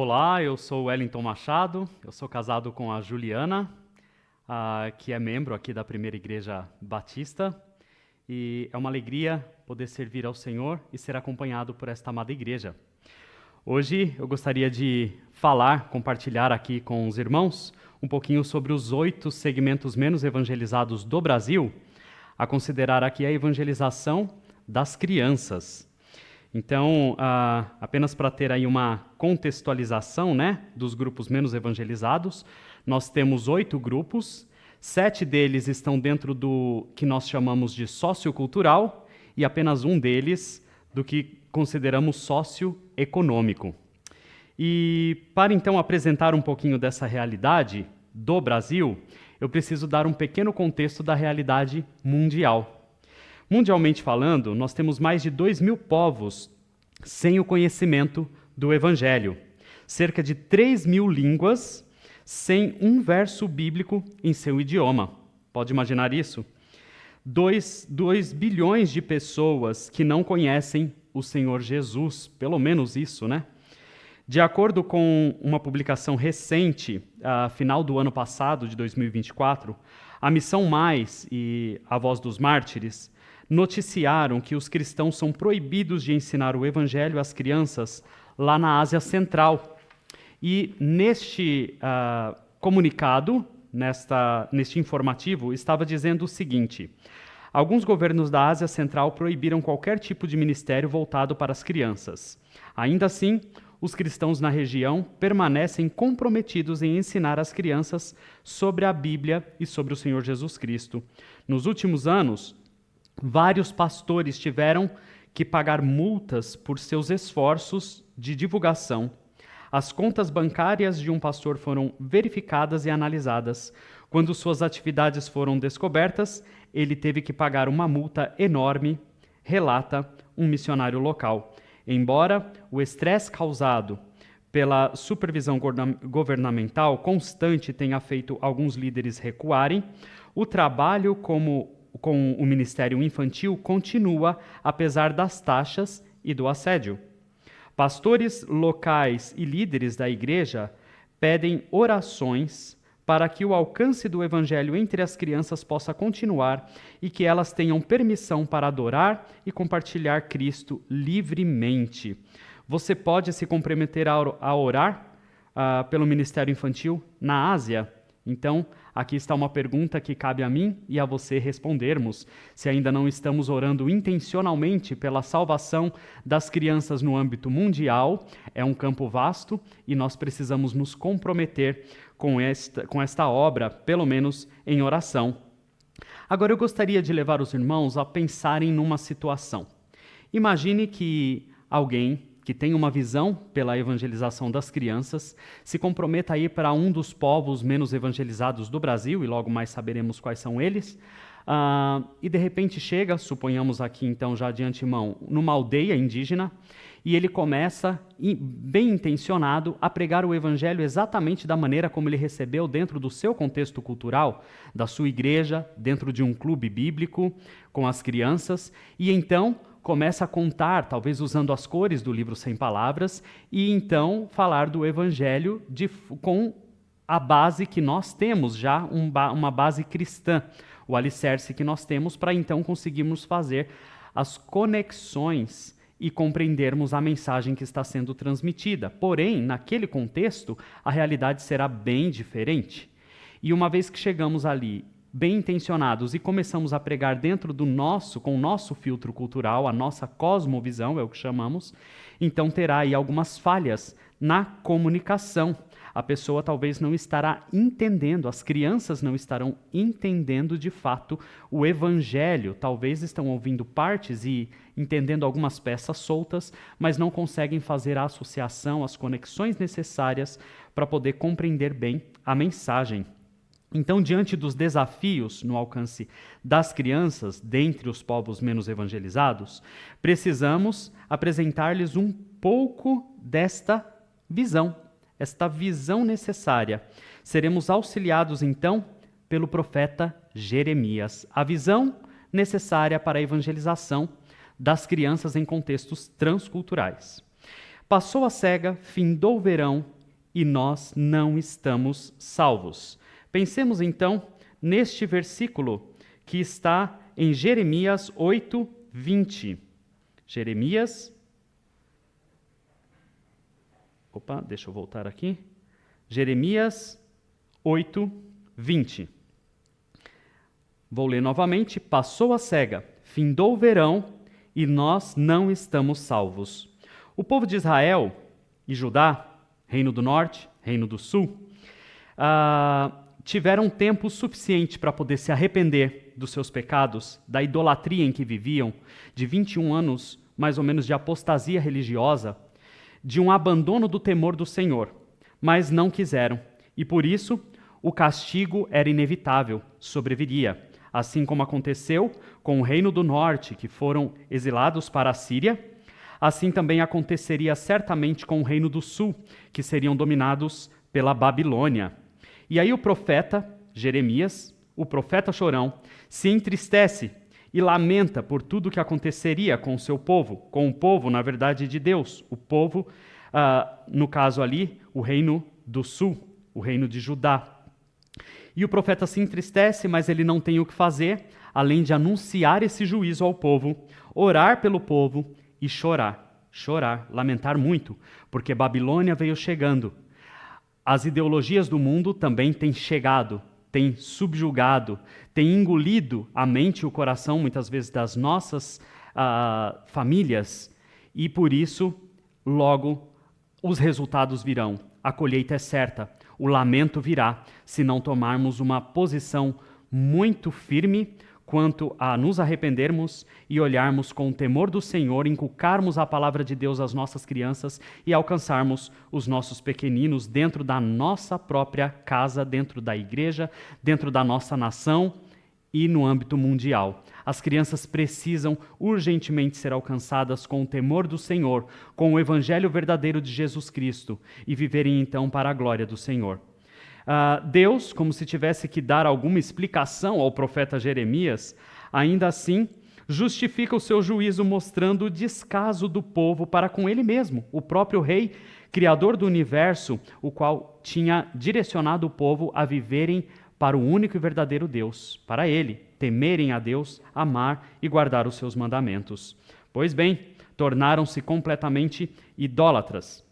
Olá, eu sou o Wellington Machado, eu sou casado com a Juliana, que é membro aqui da Primeira Igreja Batista, e é uma alegria poder servir ao Senhor e ser acompanhado por esta amada igreja. Hoje eu gostaria de compartilhar aqui com os irmãos um pouquinho sobre os 8 segmentos menos evangelizados do Brasil, a considerar aqui a evangelização das crianças. Então, apenas para ter aí uma contextualização, dos grupos menos evangelizados, nós temos 8 grupos, 7 deles estão dentro do que nós chamamos de sociocultural e apenas um deles do que consideramos socioeconômico. E para então apresentar um pouquinho dessa realidade do Brasil, eu preciso dar um pequeno contexto da realidade mundial. Mundialmente falando, nós temos mais de 2.000 povos sem o conhecimento do Evangelho. Cerca de 3.000 línguas sem um verso bíblico em seu idioma. Pode imaginar isso? 2 bilhões de pessoas que não conhecem o Senhor Jesus. Pelo menos isso, De acordo com uma publicação recente, final do ano passado, de 2024, a Missão Mais e a Voz dos Mártires noticiaram que os cristãos são proibidos de ensinar o Evangelho às crianças lá na Ásia Central. E neste comunicado, neste informativo, estava dizendo o seguinte: alguns governos da Ásia Central proibiram qualquer tipo de ministério voltado para as crianças. Ainda assim, os cristãos na região permanecem comprometidos em ensinar às crianças sobre a Bíblia e sobre o Senhor Jesus Cristo. Nos últimos anos, vários pastores tiveram que pagar multas por seus esforços de divulgação. As contas bancárias de um pastor foram verificadas e analisadas. Quando suas atividades foram descobertas, ele teve que pagar uma multa enorme, relata um missionário local. Embora o estresse causado pela supervisão governamental constante tenha feito alguns líderes recuarem, o trabalho com o Ministério Infantil continua, apesar das taxas e do assédio. Pastores locais e líderes da igreja pedem orações para que o alcance do Evangelho entre as crianças possa continuar e que elas tenham permissão para adorar e compartilhar Cristo livremente. Você pode se comprometer a orar pelo Ministério Infantil na Ásia? Então, aqui está uma pergunta que cabe a mim e a você respondermos. Se ainda não estamos orando intencionalmente pela salvação das crianças no âmbito mundial, é um campo vasto e nós precisamos nos comprometer com esta obra, pelo menos em oração. Agora eu gostaria de levar os irmãos a pensarem numa situação. Imagine que alguém que tem uma visão pela evangelização das crianças, se comprometa a ir para um dos povos menos evangelizados do Brasil, e logo mais saberemos quais são eles, e de repente chega, suponhamos aqui então já de antemão, numa aldeia indígena, e ele começa, bem intencionado, a pregar o evangelho exatamente da maneira como ele recebeu dentro do seu contexto cultural, da sua igreja, dentro de um clube bíblico, com as crianças, e então começa a contar, talvez usando as cores do livro Sem Palavras, e então falar do Evangelho com a base que nós temos já, uma base cristã, o alicerce que nós temos para então conseguirmos fazer as conexões e compreendermos a mensagem que está sendo transmitida. Porém, naquele contexto, a realidade será bem diferente. E uma vez que chegamos ali, bem intencionados, e começamos a pregar dentro com o nosso filtro cultural, a nossa cosmovisão, é o que chamamos, então terá aí algumas falhas na comunicação. A pessoa talvez não estará entendendo, as crianças não estarão entendendo de fato o Evangelho, talvez estão ouvindo partes e entendendo algumas peças soltas, mas não conseguem fazer a associação, as conexões necessárias para poder compreender bem a mensagem. Então, diante dos desafios no alcance das crianças, dentre os povos menos evangelizados, precisamos apresentar-lhes um pouco desta visão necessária. Seremos auxiliados, então, pelo profeta Jeremias, a visão necessária para a evangelização das crianças em contextos transculturais. passou a cega, findou o verão e nós não estamos salvos. Pensemos então neste versículo que está em Jeremias 8:20. Jeremias. Deixa eu voltar aqui. Jeremias 8:20. Vou ler novamente. Passou a cega, findou o verão e nós não estamos salvos. O povo de Israel e Judá, Reino do Norte, Reino do Sul, tiveram tempo suficiente para poder se arrepender dos seus pecados, da idolatria em que viviam, de 21 anos, mais ou menos, de apostasia religiosa, de um abandono do temor do Senhor, mas não quiseram. E por isso, o castigo era inevitável, sobreviria. Assim como aconteceu com o Reino do Norte, que foram exilados para a Síria, assim também aconteceria certamente com o Reino do Sul, que seriam dominados pela Babilônia. E aí o profeta Jeremias, o profeta chorão, se entristece e lamenta por tudo que aconteceria com o seu povo, com o povo, na verdade, de Deus. O povo, no caso ali, o Reino do Sul, o Reino de Judá. E o profeta se entristece, mas ele não tem o que fazer, além de anunciar esse juízo ao povo, orar pelo povo e chorar, lamentar muito, porque Babilônia veio chegando. As ideologias do mundo também têm chegado, têm subjugado, têm engolido a mente e o coração, muitas vezes, das nossas famílias, e por isso, logo, os resultados virão. A colheita é certa. O lamento virá se não tomarmos uma posição muito firme quanto a nos arrependermos e olharmos com o temor do Senhor, inculcarmos a palavra de Deus às nossas crianças e alcançarmos os nossos pequeninos dentro da nossa própria casa, dentro da igreja, dentro da nossa nação e no âmbito mundial. As crianças precisam urgentemente ser alcançadas com o temor do Senhor, com o evangelho verdadeiro de Jesus Cristo e viverem então para a glória do Senhor. Deus, como se tivesse que dar alguma explicação ao profeta Jeremias, ainda assim justifica o seu juízo mostrando o descaso do povo para com ele mesmo, o próprio rei, criador do universo, o qual tinha direcionado o povo a viverem para o único e verdadeiro Deus, para ele, temerem a Deus, amar e guardar os seus mandamentos. Pois bem, tornaram-se completamente idólatras.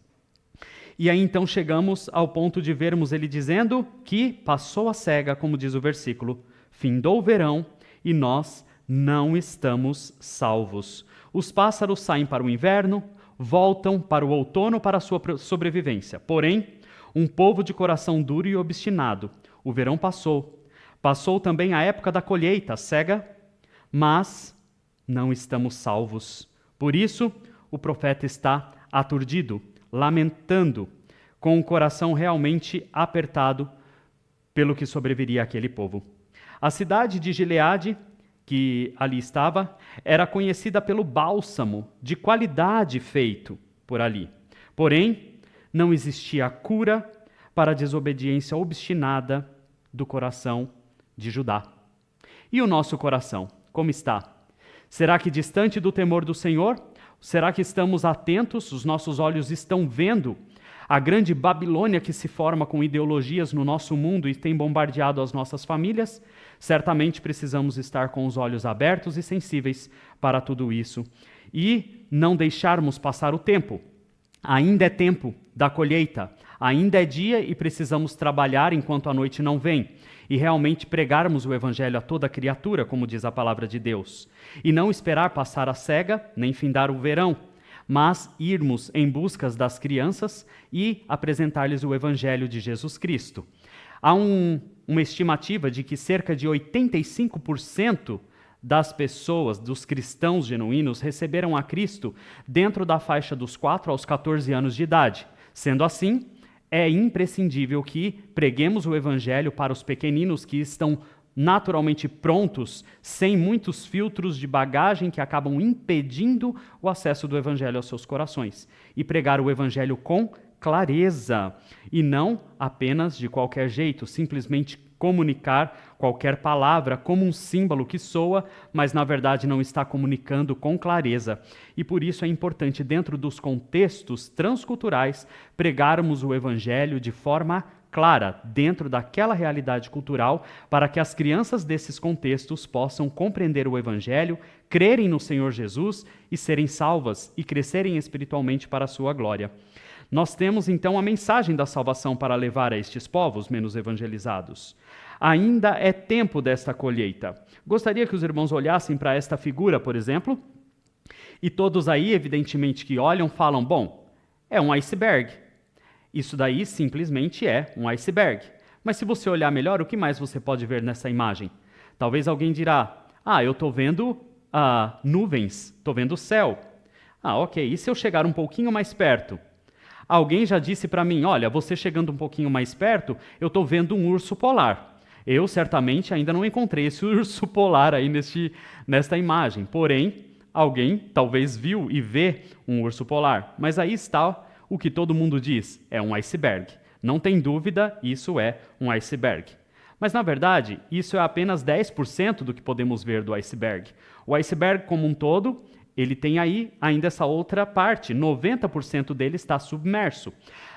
E aí então chegamos ao ponto de vermos ele dizendo que passou a cega, como diz o versículo, findou o verão e nós não estamos salvos. Os pássaros saem para o inverno, voltam para o outono para a sua sobrevivência. Porém, um povo de coração duro e obstinado, o verão passou. Passou também a época da colheita, cega, mas não estamos salvos. Por isso, o profeta está aturdido, lamentando, com o coração realmente apertado pelo que sobreviria àquele povo. A cidade de Gileade, que ali estava, era conhecida pelo bálsamo de qualidade feito por ali. Porém, não existia cura para a desobediência obstinada do coração de Judá. E o nosso coração, como está? Será que distante do temor do Senhor? Será que estamos atentos? Os nossos olhos estão vendo a grande Babilônia que se forma com ideologias no nosso mundo e tem bombardeado as nossas famílias? Certamente precisamos estar com os olhos abertos e sensíveis para tudo isso e não deixarmos passar o tempo. Ainda é tempo da colheita, ainda é dia e precisamos trabalhar enquanto a noite não vem e realmente pregarmos o evangelho a toda criatura, como diz a palavra de Deus, e não esperar passar a cega, nem findar o verão, mas irmos em busca das crianças e apresentar-lhes o evangelho de Jesus Cristo. Há uma estimativa de que cerca de 85% das pessoas, dos cristãos genuínos, receberam a Cristo dentro da faixa dos 4 aos 14 anos de idade. Sendo assim, é imprescindível que preguemos o evangelho para os pequeninos que estão naturalmente prontos, sem muitos filtros de bagagem que acabam impedindo o acesso do evangelho aos seus corações. E pregar o evangelho com clareza, e não apenas de qualquer jeito, simplesmente comunicar qualquer palavra como um símbolo que soa, mas na verdade não está comunicando com clareza. E por isso é importante, dentro dos contextos transculturais, pregarmos o evangelho de forma clara, dentro daquela realidade cultural, para que as crianças desses contextos possam compreender o evangelho, crerem no Senhor Jesus e serem salvas e crescerem espiritualmente para a sua glória. Nós temos então a mensagem da salvação para levar a estes povos menos evangelizados. Ainda é tempo desta colheita. Gostaria que os irmãos olhassem para esta figura, por exemplo, e todos aí, evidentemente, que olham, falam, bom, é um iceberg. Isso daí simplesmente é um iceberg. Mas se você olhar melhor, o que mais você pode ver nessa imagem? Talvez alguém dirá, eu estou vendo nuvens, estou vendo o céu. Ok, e se eu chegar um pouquinho mais perto? Alguém já disse para mim, olha, você chegando um pouquinho mais perto, eu estou vendo um urso polar. Eu certamente ainda não encontrei esse urso polar aí nesta imagem. Porém, alguém talvez viu e vê um urso polar. Mas aí está o que todo mundo diz, é um iceberg. Não tem dúvida, isso é um iceberg. Mas, na verdade, isso é apenas 10% do que podemos ver do iceberg. O iceberg como um todo, ele tem aí ainda essa outra parte, 90% dele está submerso.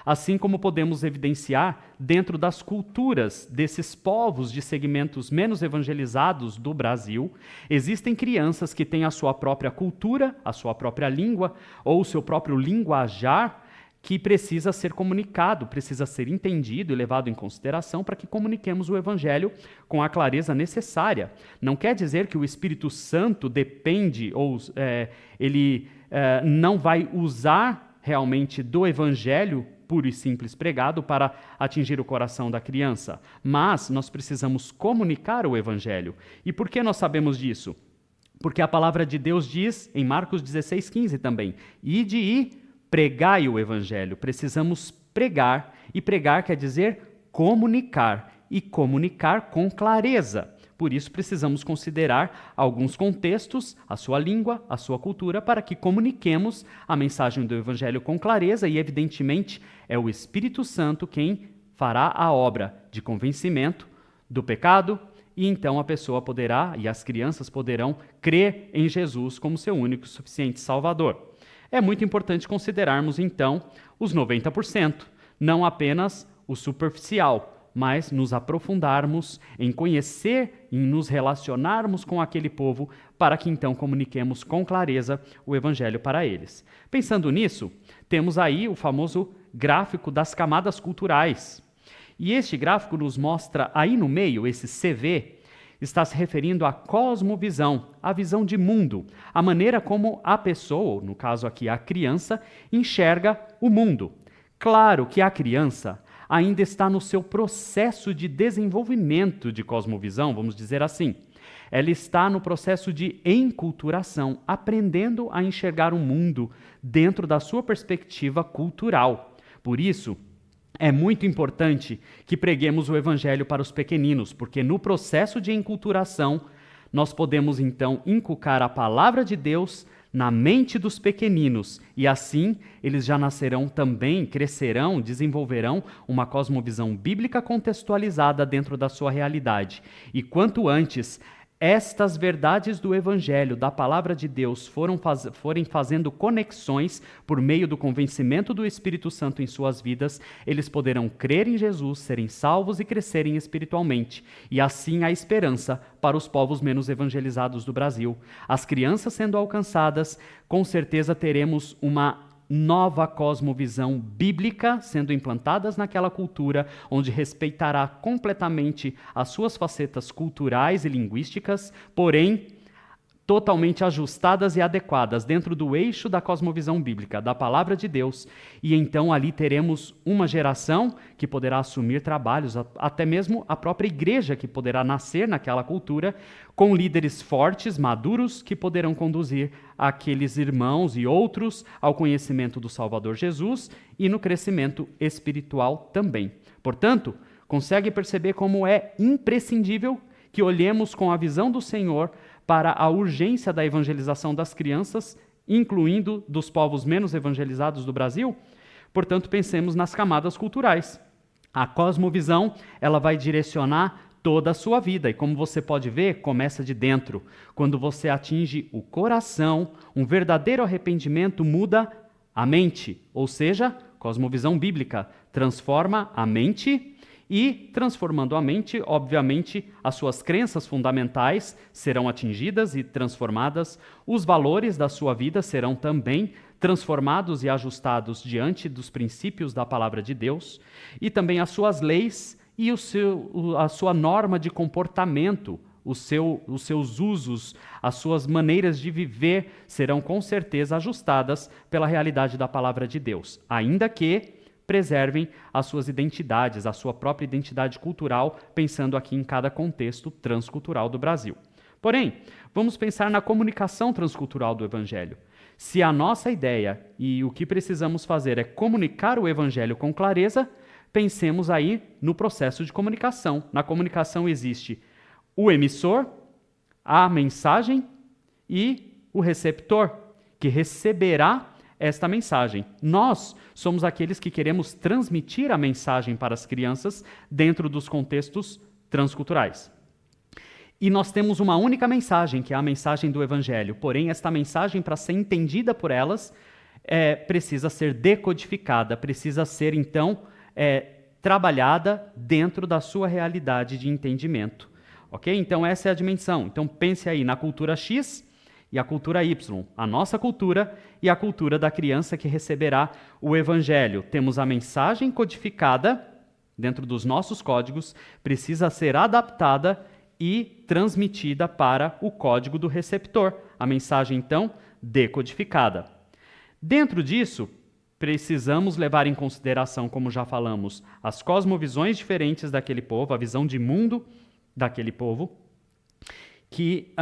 Assim como podemos evidenciar dentro das culturas desses povos de segmentos menos evangelizados do Brasil, existem crianças que têm a sua própria cultura, a sua própria língua ou o seu próprio linguajar, que precisa ser comunicado, precisa ser entendido e levado em consideração para que comuniquemos o Evangelho com a clareza necessária. Não quer dizer que o Espírito Santo depende, ou ele não vai usar realmente do Evangelho puro e simples pregado para atingir o coração da criança, mas nós precisamos comunicar o Evangelho. E por que nós sabemos disso? Porque a palavra de Deus diz, em Marcos 16:15 também, ide e pregai o Evangelho. Precisamos pregar, e pregar quer dizer comunicar, e comunicar com clareza. Por isso precisamos considerar alguns contextos, a sua língua, a sua cultura, para que comuniquemos a mensagem do Evangelho com clareza, e evidentemente é o Espírito Santo quem fará a obra de convencimento do pecado, e então a pessoa poderá, e as crianças poderão, crer em Jesus como seu único e suficiente Salvador. É muito importante considerarmos, então, os 90%, não apenas o superficial, mas nos aprofundarmos em conhecer e nos relacionarmos com aquele povo para que então comuniquemos com clareza o Evangelho para eles. Pensando nisso, temos aí o famoso gráfico das camadas culturais. E este gráfico nos mostra aí no meio, esse CV, está se referindo à cosmovisão, à visão de mundo, a maneira como a pessoa, no caso aqui a criança, enxerga o mundo. Claro que a criança ainda está no seu processo de desenvolvimento de cosmovisão, vamos dizer assim. Ela está no processo de enculturação, aprendendo a enxergar o mundo dentro da sua perspectiva cultural. Por isso, é muito importante que preguemos o Evangelho para os pequeninos, porque no processo de enculturação, nós podemos então inculcar a palavra de Deus na mente dos pequeninos, e assim eles já nascerão também, crescerão, desenvolverão uma cosmovisão bíblica contextualizada dentro da sua realidade. E quanto antes estas verdades do Evangelho, da palavra de Deus, forem fazendo conexões por meio do convencimento do Espírito Santo em suas vidas, eles poderão crer em Jesus, serem salvos e crescerem espiritualmente. E assim há esperança para os povos menos evangelizados do Brasil. As crianças sendo alcançadas, com certeza teremos uma nova cosmovisão bíblica sendo implantadas naquela cultura, onde respeitará completamente as suas facetas culturais e linguísticas, porém totalmente ajustadas e adequadas dentro do eixo da cosmovisão bíblica, da palavra de Deus. E então ali teremos uma geração que poderá assumir trabalhos, até mesmo a própria igreja que poderá nascer naquela cultura, com líderes fortes, maduros, que poderão conduzir aqueles irmãos e outros ao conhecimento do Salvador Jesus e no crescimento espiritual também. Portanto, consegue perceber como é imprescindível que olhemos com a visão do Senhor para a urgência da evangelização das crianças, incluindo dos povos menos evangelizados do Brasil? Portanto, pensemos nas camadas culturais. A cosmovisão, ela vai direcionar toda a sua vida. E como você pode ver, começa de dentro. Quando você atinge o coração, um verdadeiro arrependimento muda a mente, ou seja, cosmovisão bíblica, transforma a mente e, transformando a mente, obviamente, as suas crenças fundamentais serão atingidas e transformadas, os valores da sua vida serão também transformados e ajustados diante dos princípios da palavra de Deus, e também as suas leis e a sua norma de comportamento, os seus usos, as suas maneiras de viver serão com certeza ajustadas pela realidade da palavra de Deus, ainda que preservem as suas identidades, a sua própria identidade cultural, pensando aqui em cada contexto transcultural do Brasil. Porém, vamos pensar na comunicação transcultural do Evangelho. Se a nossa ideia e o que precisamos fazer é comunicar o Evangelho com clareza, pensemos aí no processo de comunicação. Na comunicação existe o emissor, a mensagem e o receptor, que receberá esta mensagem. Nós somos aqueles que queremos transmitir a mensagem para as crianças dentro dos contextos transculturais. E nós temos uma única mensagem, que é a mensagem do Evangelho. Porém, esta mensagem, para ser entendida por elas, precisa ser decodificada, precisa ser, então, trabalhada dentro da sua realidade de entendimento. Ok? Então, essa é a dimensão. Então, pense aí na cultura X e a cultura Y, a nossa cultura e a cultura da criança que receberá o Evangelho. Temos a mensagem codificada dentro dos nossos códigos, precisa ser adaptada e transmitida para o código do receptor. A mensagem, então, decodificada. Dentro disso, precisamos levar em consideração, como já falamos, as cosmovisões diferentes daquele povo, a visão de mundo daquele povo, que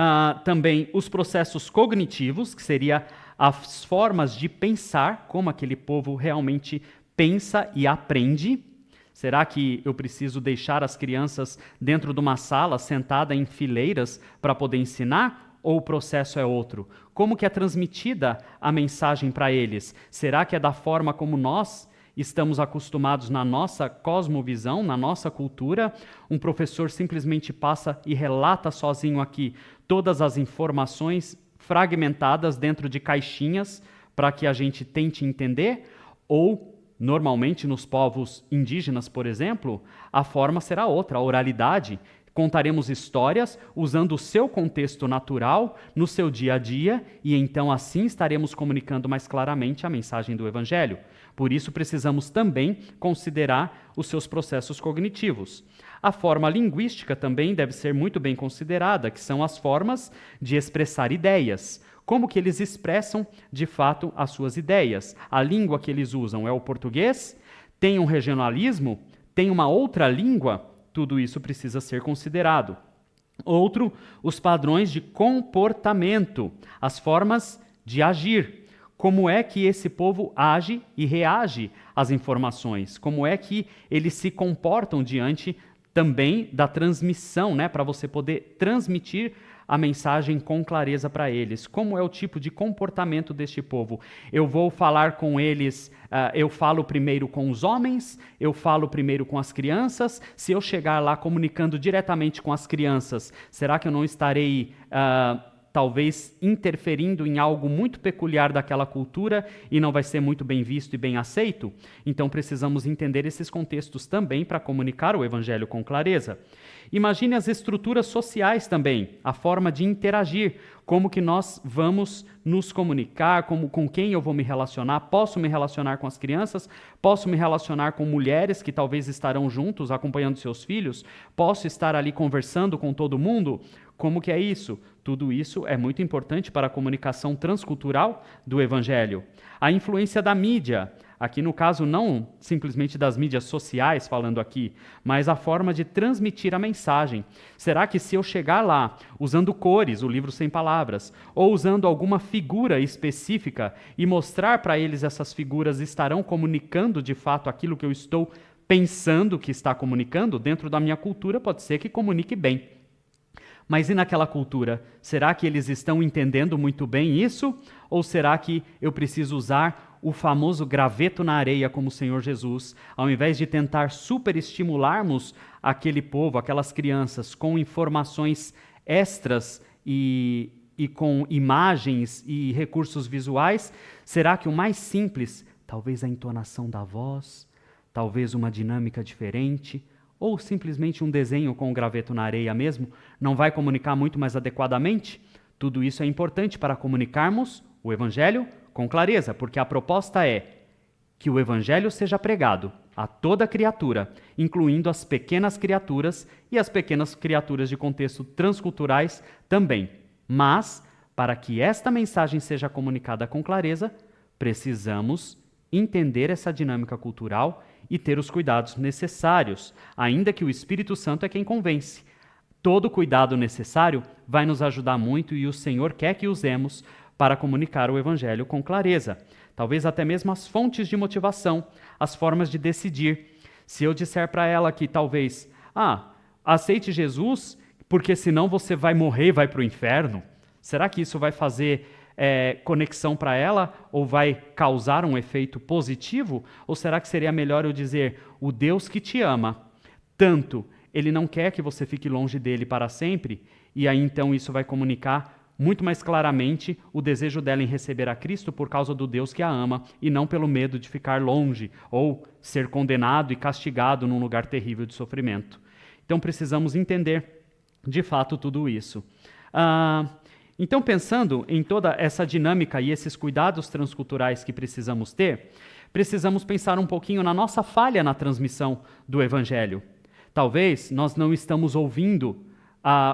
também os processos cognitivos, que seria as formas de pensar, como aquele povo realmente pensa e aprende. Será que eu preciso deixar as crianças dentro de uma sala, sentada em fileiras, para poder ensinar? Ou o processo é outro? Como que é transmitida a mensagem para eles? Será que é da forma como nós estamos acostumados na nossa cosmovisão, na nossa cultura? Um professor simplesmente passa e relata sozinho aqui todas as informações fragmentadas dentro de caixinhas para que a gente tente entender? Ou, normalmente, nos povos indígenas, por exemplo, a forma será outra, a oralidade. Contaremos histórias usando o seu contexto natural no seu dia a dia e então assim estaremos comunicando mais claramente a mensagem do Evangelho. Por isso precisamos também considerar os seus processos cognitivos. A forma linguística também deve ser muito bem considerada, que são as formas de expressar ideias. Como que eles expressam, de fato, as suas ideias? A língua que eles usam é o português? Tem um regionalismo? Tem uma outra língua? Tudo isso precisa ser considerado. Outro, os padrões de comportamento, as formas de agir. Como é que esse povo age e reage às informações? Como é que eles se comportam diante também da transmissão, né, para você poder transmitir a mensagem com clareza para eles. Como é o tipo de comportamento deste povo? Eu vou falar com eles, eu falo primeiro com os homens, eu falo primeiro com as crianças. Se eu chegar lá comunicando diretamente com as crianças, será que eu não estarei talvez interferindo em algo muito peculiar daquela cultura e não vai ser muito bem visto e bem aceito? Então precisamos entender esses contextos também para comunicar o Evangelho com clareza. Imagine as estruturas sociais também, a forma de interagir, como que nós vamos nos comunicar, com quem eu vou me relacionar. Posso me relacionar com as crianças? Posso me relacionar com mulheres que talvez estarão juntos acompanhando seus filhos? Posso estar ali conversando com todo mundo? Como que é isso? Tudo isso é muito importante para a comunicação transcultural do Evangelho. A influência da mídia, aqui no caso não simplesmente das mídias sociais falando aqui, mas a forma de transmitir a mensagem. Será que se eu chegar lá usando cores, o livro sem palavras, ou usando alguma figura específica e mostrar para eles essas figuras, estarão comunicando de fato aquilo que eu estou pensando que está comunicando? Dentro da minha cultura pode ser que comunique bem. Mas e naquela cultura? Será que eles estão entendendo muito bem isso? Ou será que eu preciso usar o famoso graveto na areia como o Senhor Jesus, ao invés de tentar superestimularmos aquele povo, aquelas crianças, com informações extras e com imagens e recursos visuais, será que o mais simples, talvez a entonação da voz, talvez uma dinâmica diferente, ou simplesmente um desenho com o graveto na areia mesmo, não vai comunicar muito mais adequadamente? Tudo isso é importante para comunicarmos o Evangelho com clareza, porque a proposta é que o Evangelho seja pregado a toda criatura, incluindo as pequenas criaturas e as pequenas criaturas de contexto transculturais também. Mas, para que esta mensagem seja comunicada com clareza, precisamos entender essa dinâmica cultural e ter os cuidados necessários, ainda que o Espírito Santo é quem convence. Todo cuidado necessário vai nos ajudar muito e o Senhor quer que usemos para comunicar o Evangelho com clareza. Talvez até mesmo as fontes de motivação, as formas de decidir. Se eu disser para ela que talvez, aceite Jesus, porque senão você vai morrer e vai para o inferno, será que isso vai fazer conexão para ela ou vai causar um efeito positivo? Ou será que seria melhor eu dizer, o Deus que te ama tanto, Ele não quer que você fique longe dele para sempre, e aí então isso vai comunicar muito mais claramente o desejo dela em receber a Cristo por causa do Deus que a ama e não pelo medo de ficar longe ou ser condenado e castigado num lugar terrível de sofrimento. Então precisamos entender de fato tudo isso. Então, pensando em toda essa dinâmica e esses cuidados transculturais que precisamos ter, precisamos pensar um pouquinho na nossa falha na transmissão do Evangelho. Talvez nós não estamos ouvindo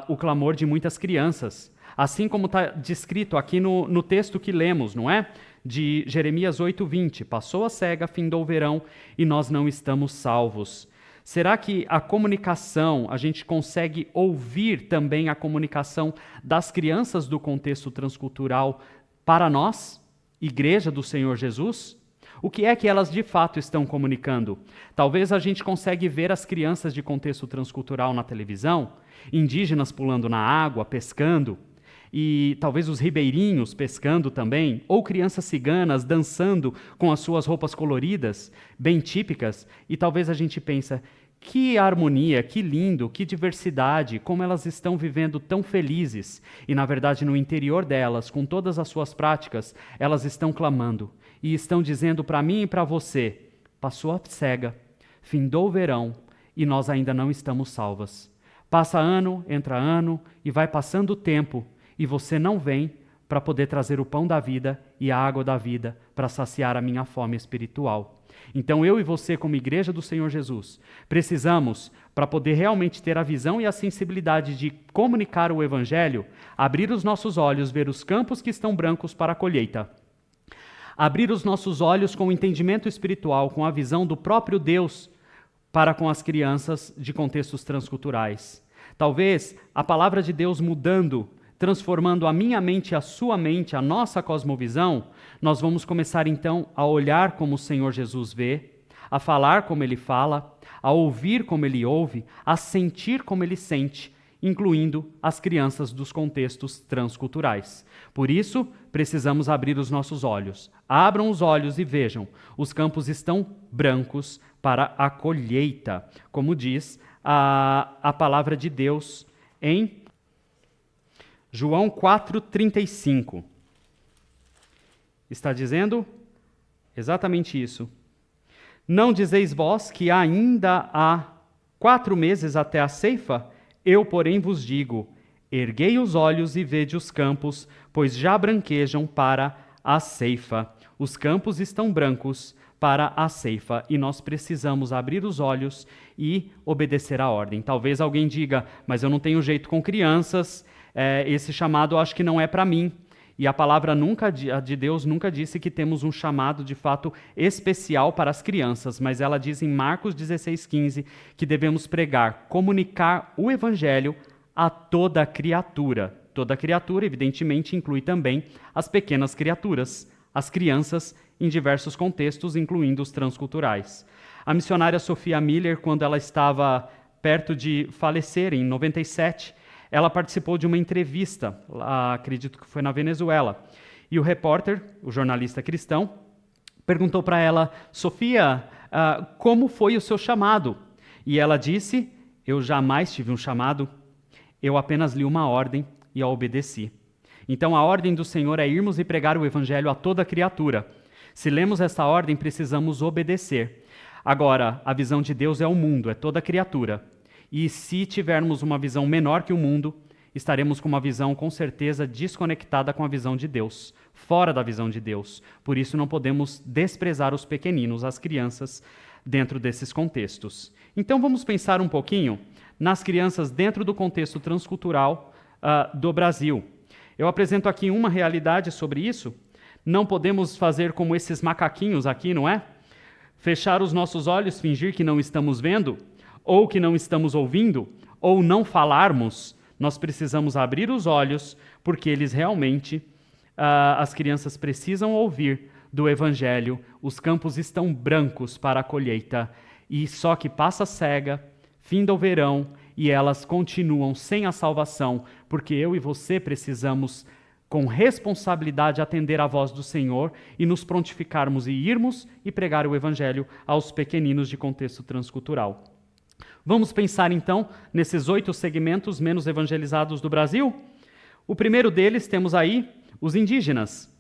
o clamor de muitas crianças, assim como está descrito aqui no texto que lemos, não é? De Jeremias 8:20, passou a cega, findou o verão e nós não estamos salvos. Será que a comunicação, a gente consegue ouvir também a comunicação das crianças do contexto transcultural para nós, Igreja do Senhor Jesus? O que é que elas de fato estão comunicando? Talvez a gente consegue ver as crianças de contexto transcultural na televisão, indígenas pulando na água, pescando, e talvez os ribeirinhos pescando também, ou crianças ciganas dançando com as suas roupas coloridas, bem típicas, e talvez a gente pensa, que harmonia, que lindo, que diversidade, como elas estão vivendo tão felizes. E na verdade no interior delas, com todas as suas práticas, elas estão clamando e estão dizendo para mim e para você, passou a cega, findou o verão e nós ainda não estamos salvas. Passa ano, entra ano e vai passando o tempo e você não vem para poder trazer o pão da vida e a água da vida para saciar a minha fome espiritual. Então eu e você, como Igreja do Senhor Jesus, precisamos, para poder realmente ter a visão e a sensibilidade de comunicar o Evangelho, abrir os nossos olhos, ver os campos que estão brancos para a colheita. Abrir os nossos olhos com o entendimento espiritual, com a visão do próprio Deus para com as crianças de contextos transculturais. Talvez a palavra de Deus mudando, transformando a minha mente, a sua mente, a nossa cosmovisão, nós vamos começar então a olhar como o Senhor Jesus vê, a falar como Ele fala, a ouvir como Ele ouve, a sentir como Ele sente, incluindo as crianças dos contextos transculturais. Por isso, precisamos abrir os nossos olhos. Abram os olhos e vejam, os campos estão brancos para a colheita, como diz a palavra de Deus em João 4,35. Está dizendo exatamente isso. Não dizeis vós que ainda há 4 meses até a ceifa? Eu, porém, vos digo, erguei os olhos e vede os campos, pois já branquejam para a ceifa. Os campos estão brancos para a ceifa e nós precisamos abrir os olhos e obedecer à ordem. Talvez alguém diga, mas eu não tenho jeito com crianças, esse chamado eu acho que não é para mim. E a palavra de Deus nunca disse que temos um chamado de fato especial para as crianças, mas ela diz em Marcos 16,15 que devemos pregar, comunicar o Evangelho a toda criatura. Toda criatura, evidentemente, inclui também as pequenas criaturas, as crianças em diversos contextos, incluindo os transculturais. A missionária Sophia Miller, quando ela estava perto de falecer, em 97, ela participou de uma entrevista, acredito que foi na Venezuela, e o repórter, o jornalista cristão, perguntou para ela: Sofia, como foi o seu chamado? E ela disse: eu jamais tive um chamado, eu apenas li uma ordem e a obedeci. Então a ordem do Senhor é irmos e pregar o evangelho a toda criatura. Se lemos esta ordem, precisamos obedecer. Agora, a visão de Deus é o mundo, é toda criatura. E se tivermos uma visão menor que o mundo, estaremos com uma visão, com certeza, desconectada com a visão de Deus, fora da visão de Deus. Por isso, não podemos desprezar os pequeninos, as crianças, dentro desses contextos. Então, vamos pensar um pouquinho nas crianças dentro do contexto transcultural do Brasil. Eu apresento aqui uma realidade sobre isso. Não podemos fazer como esses macaquinhos aqui, não é? Fechar os nossos olhos, fingir que não estamos vendo, ou que não estamos ouvindo, ou não falarmos. Nós precisamos abrir os olhos, porque eles realmente, as crianças precisam ouvir do Evangelho. Os campos estão brancos para a colheita, e só que passa cega, finda o verão, e elas continuam sem a salvação, porque eu e você precisamos, com responsabilidade, atender à voz do Senhor e nos prontificarmos e irmos e pregar o Evangelho aos pequeninos de contexto transcultural. Vamos pensar então nesses 8 segmentos menos evangelizados do Brasil? O primeiro deles temos aí os indígenas.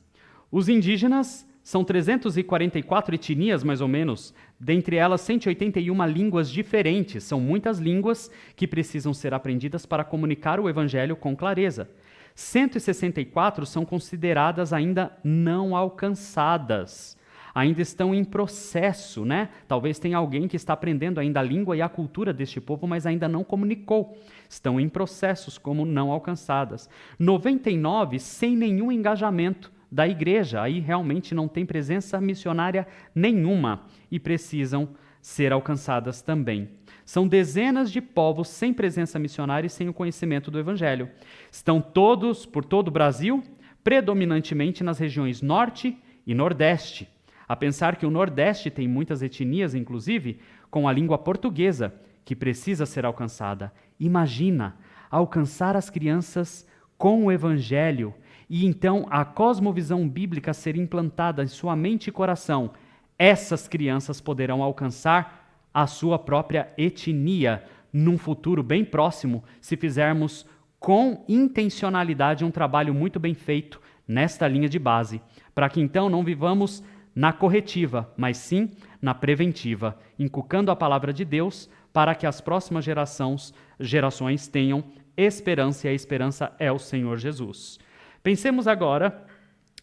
Os indígenas são 344 etnias, mais ou menos, dentre elas 181 línguas diferentes. São muitas línguas que precisam ser aprendidas para comunicar o Evangelho com clareza. 164 são consideradas ainda não alcançadas. Ainda estão em processo, né? Talvez tenha alguém que está aprendendo ainda a língua e a cultura deste povo, mas ainda não comunicou. Estão em processos como não alcançadas. 99 sem nenhum engajamento da igreja. Aí realmente não tem presença missionária nenhuma e precisam ser alcançadas também. São dezenas de povos sem presença missionária e sem o conhecimento do Evangelho. Estão todos por todo o Brasil, predominantemente nas regiões Norte e Nordeste. A pensar que o Nordeste tem muitas etnias, inclusive, com a língua portuguesa, que precisa ser alcançada. Imagina alcançar as crianças com o Evangelho e então a cosmovisão bíblica ser implantada em sua mente e coração. Essas crianças poderão alcançar a sua própria etnia num futuro bem próximo, se fizermos com intencionalidade um trabalho muito bem feito nesta linha de base, para que então não vivamos na corretiva, mas sim na preventiva, inculcando a palavra de Deus para que as próximas gerações tenham esperança, e a esperança é o Senhor Jesus. Pensemos agora,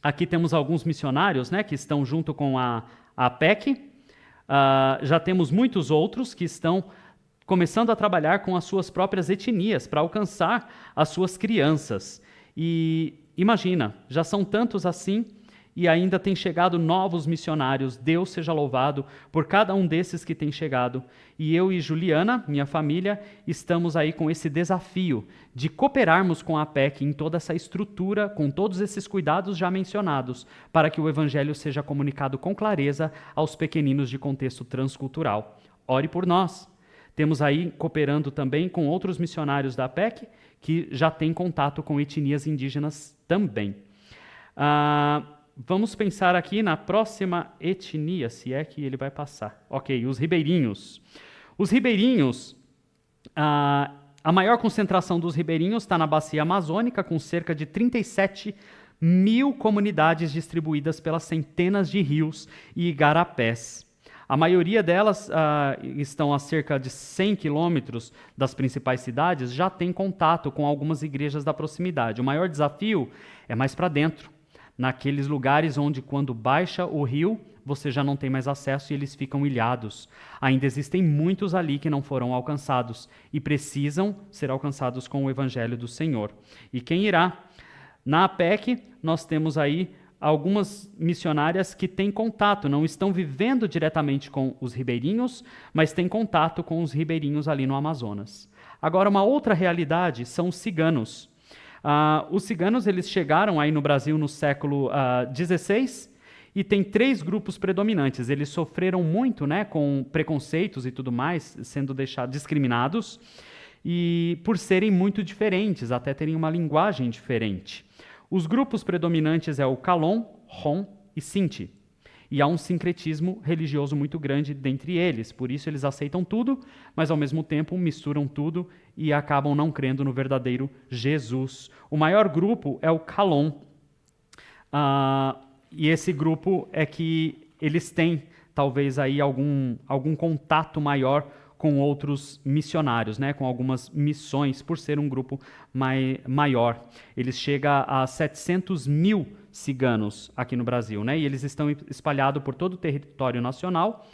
aqui temos alguns missionários, né, que estão junto com a APEC. Já temos muitos outros que estão começando a trabalhar com as suas próprias etnias para alcançar as suas crianças. E imagina, já são tantos assim e ainda tem chegado novos missionários. Deus seja louvado por cada um desses que tem chegado. E eu e Juliana, minha família, estamos aí com esse desafio de cooperarmos com a APEC em toda essa estrutura, com todos esses cuidados já mencionados, para que o Evangelho seja comunicado com clareza aos pequeninos de contexto transcultural. Ore por nós. Temos aí cooperando também com outros missionários da APEC, que já têm contato com etnias indígenas também. Vamos pensar aqui na próxima etnia, se é que ele vai passar. Ok, os ribeirinhos. Os ribeirinhos, a maior concentração dos ribeirinhos está na bacia amazônica, com cerca de 37 mil comunidades distribuídas pelas centenas de rios e igarapés. A maioria delas estão a cerca de 100 quilômetros das principais cidades, já tem contato com algumas igrejas da proximidade. O maior desafio é mais para dentro, naqueles lugares onde, quando baixa o rio, você já não tem mais acesso e eles ficam ilhados. Ainda existem muitos ali que não foram alcançados e precisam ser alcançados com o Evangelho do Senhor. E quem irá? Na APEC, nós temos aí algumas missionárias que têm contato, não estão vivendo diretamente com os ribeirinhos, mas têm contato com os ribeirinhos ali no Amazonas. Agora, uma outra realidade são os ciganos. Os ciganos eles chegaram aí no Brasil no século XVI e tem 3 grupos predominantes. Eles sofreram muito, né, com preconceitos e tudo mais, sendo discriminados, e por serem muito diferentes, até terem uma linguagem diferente. Os grupos predominantes é o Calon, Ron e Sinti. e há um sincretismo religioso muito grande dentre eles. Por isso eles aceitam tudo, mas ao mesmo tempo misturam tudo e acabam não crendo no verdadeiro Jesus. O maior grupo é o Calon, e esse grupo é que eles têm talvez aí algum contato maior com outros missionários, né, com algumas missões, por ser um grupo maior. Eles chegam a 700 mil ciganos aqui no Brasil, né, e eles estão espalhados por todo o território nacional,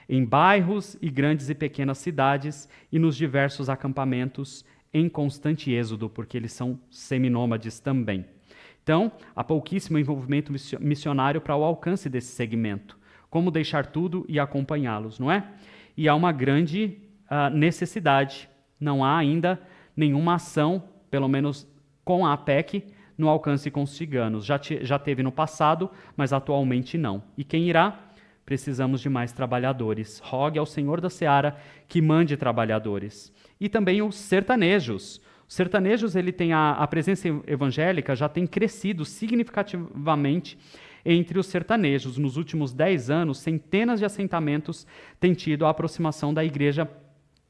em bairros e grandes e pequenas cidades e nos diversos acampamentos em constante êxodo, porque eles são seminômades também. Então, há pouquíssimo envolvimento missionário para o alcance desse segmento. Como deixar tudo e acompanhá-los, não é? E há uma grande necessidade. Não há ainda nenhuma ação, pelo menos com a APEC, no alcance com os ciganos. Já teve no passado, mas atualmente não. E quem irá? Precisamos de mais trabalhadores. Rogue ao Senhor da Seara que mande trabalhadores. E também os sertanejos. Os sertanejos, ele tem a presença evangélica já tem crescido significativamente entre os sertanejos. Nos últimos 10 anos, centenas de assentamentos têm tido a aproximação da igreja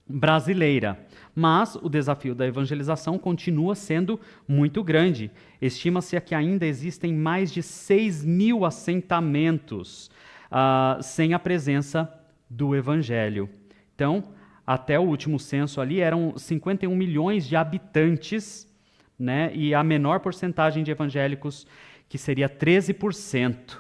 brasileira. Mas o desafio da evangelização continua sendo muito grande. Estima-se que ainda existem mais de 6 mil assentamentos sem a presença do evangelho. Então, até o último censo ali, eram 51 milhões de habitantes, né, e a menor porcentagem de evangélicos, que seria 13%.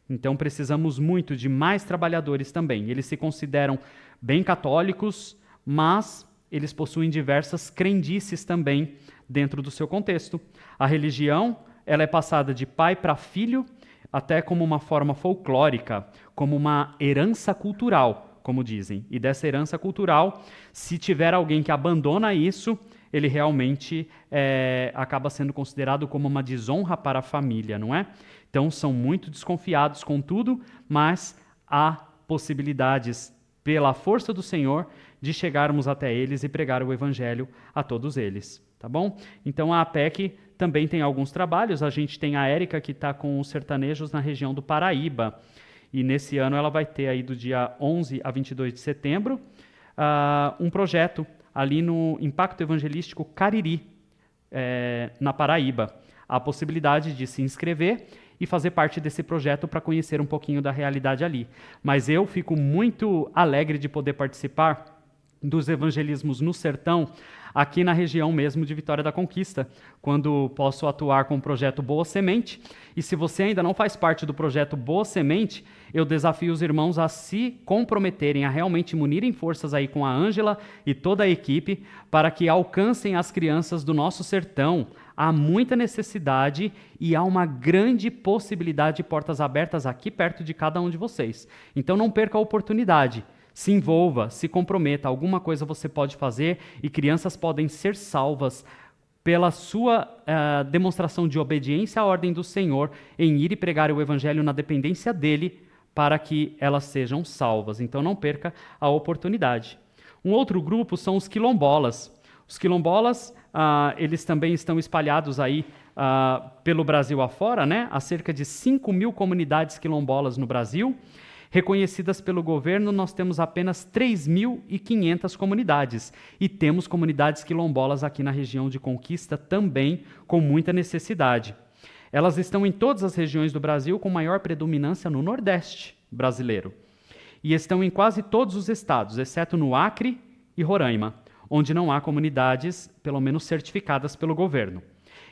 Então, precisamos muito de mais trabalhadores também. Eles se consideram bem católicos, mas eles possuem diversas crendices também dentro do seu contexto. A religião, ela é passada de pai para filho, até como uma forma folclórica, como uma herança cultural, como dizem. E dessa herança cultural, se tiver alguém que abandona isso, ele realmente acaba sendo considerado como uma desonra para a família, não é? Então, são muito desconfiados com tudo, mas há possibilidades, pela força do Senhor, de chegarmos até eles e pregar o evangelho a todos eles, tá bom? Então, a APEC também tem alguns trabalhos. A gente tem a Érica, que está com os sertanejos na região do Paraíba. E nesse ano ela vai ter aí do dia 11 a 22 de setembro um projeto ali no Impacto Evangelístico Cariri, na Paraíba. Há a possibilidade de se inscrever e fazer parte desse projeto para conhecer um pouquinho da realidade ali. Mas eu fico muito alegre de poder participar dos evangelismos no sertão, aqui na região mesmo de Vitória da Conquista, quando posso atuar com o projeto Boa Semente. E se você ainda não faz parte do projeto Boa Semente, eu desafio os irmãos a se comprometerem, a realmente munirem forças aí com a Ângela e toda a equipe, para que alcancem as crianças do nosso sertão. Há muita necessidade e há uma grande possibilidade de portas abertas aqui perto de cada um de vocês. Então não perca a oportunidade. Se envolva, se comprometa, alguma coisa você pode fazer e crianças podem ser salvas pela sua demonstração de obediência à ordem do Senhor em ir e pregar o evangelho na dependência dele para que elas sejam salvas. Então não perca a oportunidade. Um outro grupo são os quilombolas. Os quilombolas, eles também estão espalhados aí pelo Brasil afora, né? Há cerca de 5 mil comunidades quilombolas no Brasil. Reconhecidas pelo governo, nós temos apenas 3.500 comunidades. E temos comunidades quilombolas aqui na região de Conquista também, com muita necessidade. Elas estão em todas as regiões do Brasil, com maior predominância no Nordeste brasileiro. E estão em quase todos os estados, exceto no Acre e Roraima, onde não há comunidades, pelo menos certificadas pelo governo.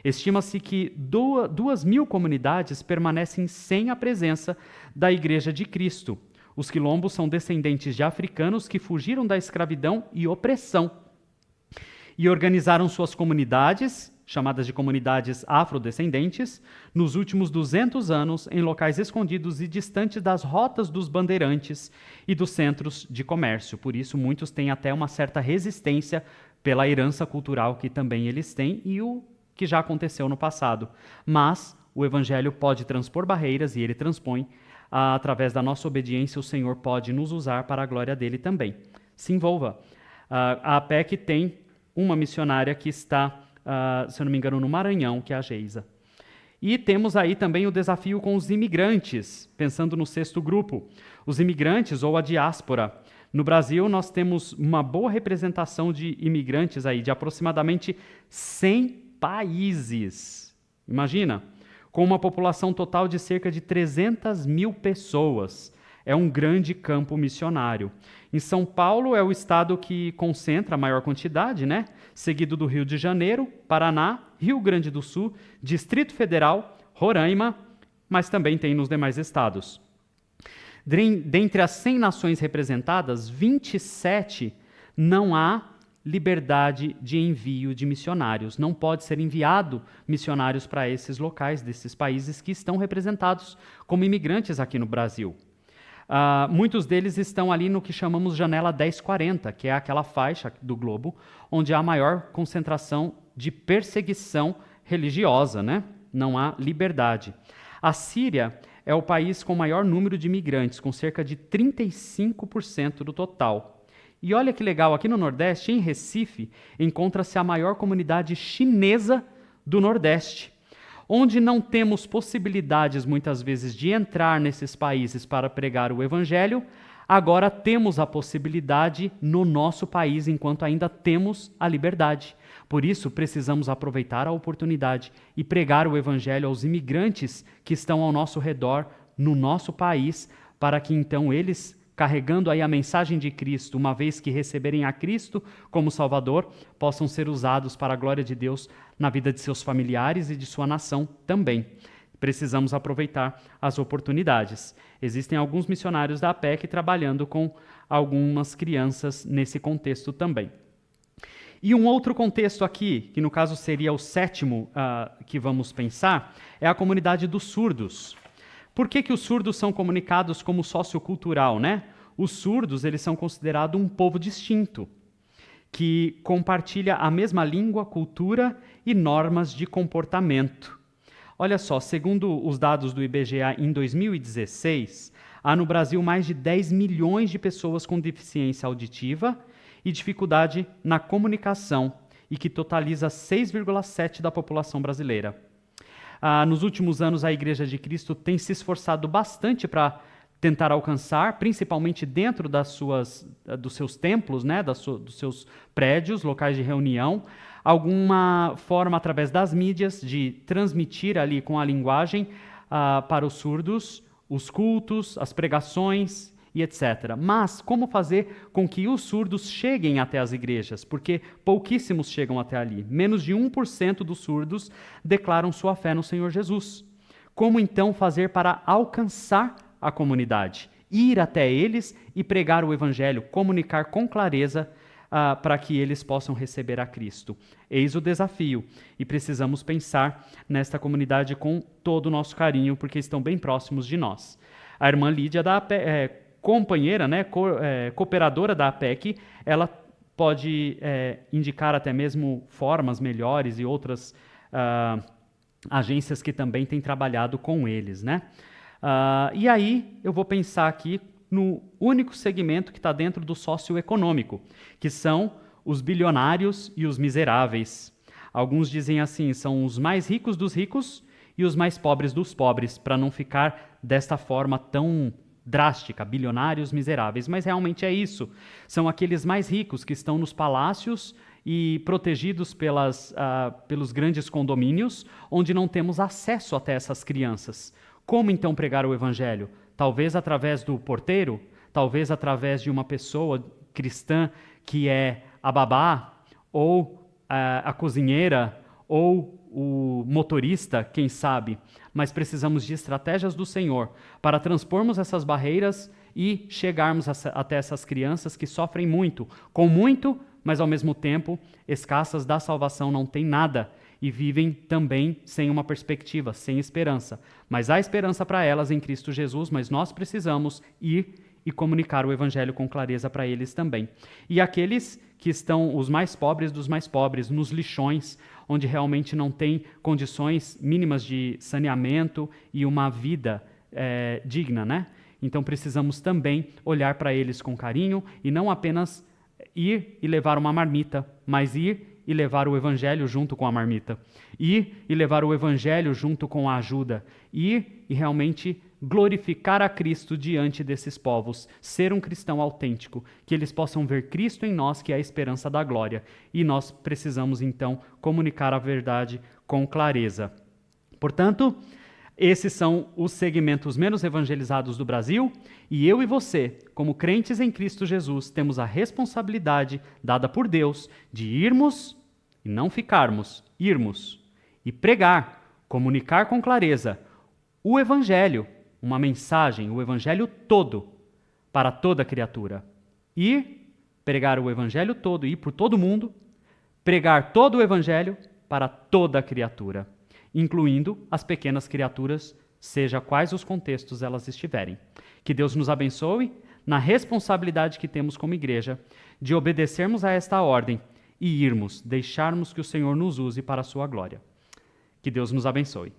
Estima-se que 2.000 comunidades permanecem sem a presença da Igreja de Cristo. Os quilombos são descendentes de africanos que fugiram da escravidão e opressão e organizaram suas comunidades, chamadas de comunidades afrodescendentes, nos últimos 200 anos em locais escondidos e distantes das rotas dos bandeirantes e dos centros de comércio. Por isso, muitos têm até uma certa resistência pela herança cultural que também eles têm e o que já aconteceu no passado. Mas o evangelho pode transpor barreiras e ele transpõe. Através da nossa obediência, o Senhor pode nos usar para a glória dele também. Se envolva. A APEC tem uma missionária que está, se eu não me engano, no Maranhão, que é a Geisa. E temos aí também o desafio com os imigrantes, pensando no sexto grupo. Os imigrantes ou a diáspora. No Brasil, nós temos uma boa representação de imigrantes aí, de aproximadamente 100 países. Imagina, com uma população total de cerca de 300 mil pessoas. É um grande campo missionário. Em São Paulo é o estado que concentra a maior quantidade, né? Seguido do Rio de Janeiro, Paraná, Rio Grande do Sul, Distrito Federal, Roraima, mas também tem nos demais estados. Dentre as 100 nações representadas, 27 não há liberdade de envio de missionários. Não pode ser enviado missionários para esses locais, desses países que estão representados como imigrantes aqui no Brasil. Muitos deles estão ali no que chamamos janela 1040, que é aquela faixa do globo onde há maior concentração de perseguição religiosa, né? Não há liberdade. A Síria é o país com maior número de imigrantes, com cerca de 35% do total. E olha que legal, aqui no Nordeste, em Recife, encontra-se a maior comunidade chinesa do Nordeste, onde não temos possibilidades, muitas vezes, de entrar nesses países para pregar o Evangelho, agora temos a possibilidade no nosso país, enquanto ainda temos a liberdade. Por isso, precisamos aproveitar a oportunidade e pregar o Evangelho aos imigrantes que estão ao nosso redor, no nosso país, para que então eles, carregando aí a mensagem de Cristo, uma vez que receberem a Cristo como Salvador, possam ser usados para a glória de Deus na vida de seus familiares e de sua nação também. Precisamos aproveitar as oportunidades. Existem alguns missionários da APEC trabalhando com algumas crianças nesse contexto também. E um outro contexto aqui, que no caso seria o sétimo que vamos pensar, é a comunidade dos surdos. Por que os surdos são comunicados como sociocultural, né? Os surdos, eles são considerados um povo distinto, que compartilha a mesma língua, cultura e normas de comportamento. Olha só, segundo os dados do IBGE em 2016, há no Brasil mais de 10 milhões de pessoas com deficiência auditiva e dificuldade na comunicação, e que totaliza 6,7% da população brasileira. Nos últimos anos, a Igreja de Cristo tem se esforçado bastante para tentar alcançar, principalmente dentro dos seus templos, né, dos seus prédios, locais de reunião, alguma forma, através das mídias, de transmitir ali com a linguagem para os surdos os cultos, as pregações e etc. Mas como fazer com que os surdos cheguem até as igrejas? Porque pouquíssimos chegam até ali. Menos de 1% dos surdos declaram sua fé no Senhor Jesus. Como então fazer para alcançar a comunidade? Ir até eles e pregar o Evangelho, comunicar com clareza para que eles possam receber a Cristo. Eis o desafio, e precisamos pensar nesta comunidade com todo o nosso carinho, porque estão bem próximos de nós. A irmã Lídia companheira, né, cooperadora da APEC, ela pode indicar até mesmo formas melhores e outras agências que também têm trabalhado com eles, né? E aí eu vou pensar aqui no único segmento que está dentro do socioeconômico, que são os bilionários e os miseráveis. Alguns dizem assim, são os mais ricos dos ricos e os mais pobres dos pobres, para não ficar desta forma tão drástica, bilionários miseráveis, mas realmente é isso. São aqueles mais ricos que estão nos palácios e protegidos pelos grandes condomínios, onde não temos acesso até essas crianças. Como então pregar o Evangelho? Talvez através do porteiro, talvez através de uma pessoa cristã que é a babá, ou a cozinheira, ou o motorista, quem sabe. Mas precisamos de estratégias do Senhor para transpormos essas barreiras e chegarmos até essas crianças que sofrem muito, com muito, mas ao mesmo tempo escassas da salvação, não têm nada e vivem também sem uma perspectiva, sem esperança. Mas há esperança para elas em Cristo Jesus, mas nós precisamos ir e comunicar o Evangelho com clareza para eles também. E aqueles que estão os mais pobres dos mais pobres, nos lixões, onde realmente não tem condições mínimas de saneamento e uma vida digna, né? Então precisamos também olhar para eles com carinho e não apenas ir e levar uma marmita, mas ir e levar o evangelho junto com a marmita. Ir e levar o evangelho junto com a ajuda. Ir e realmente glorificar a Cristo diante desses povos. Ser um cristão autêntico. Que eles possam ver Cristo em nós, que é a esperança da glória. E nós precisamos, então, comunicar a verdade com clareza. Portanto, esses são os segmentos menos evangelizados do Brasil, e eu e você, como crentes em Cristo Jesus, temos a responsabilidade dada por Deus de irmos e não ficarmos, irmos e pregar, comunicar com clareza o Evangelho, uma mensagem, o Evangelho todo, para toda criatura. Ir, pregar o Evangelho todo, ir por todo mundo, pregar todo o Evangelho para toda criatura, incluindo as pequenas criaturas, seja quais os contextos elas estiverem. Que Deus nos abençoe na responsabilidade que temos como igreja de obedecermos a esta ordem e irmos, deixarmos que o Senhor nos use para a sua glória. Que Deus nos abençoe.